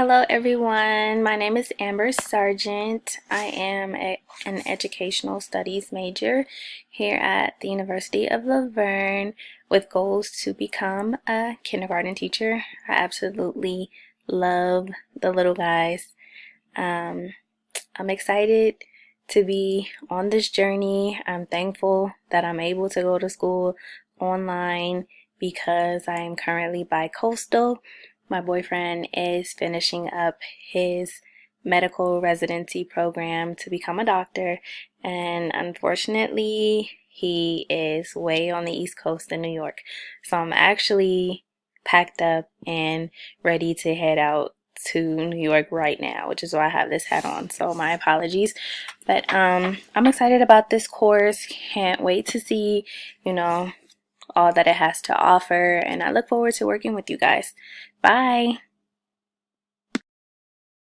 Hello, everyone. My name is Amber Sargent. I am an educational studies major here at the University of La Verne with goals to become a kindergarten teacher. I absolutely love the little guys. Um, I'm excited to be on this journey. I'm thankful that I'm able to go to school online because I am currently bi-coastal. My boyfriend is finishing up his medical residency program to become a doctor, and unfortunately, he is way on the East Coast in New York. So I'm actually packed up and ready to head out to New York right now, which is why I have this hat on. So my apologies. But I'm excited about this course. Can't wait to see, you know, all that it has to offer, and I look forward to working with you guys. Bye.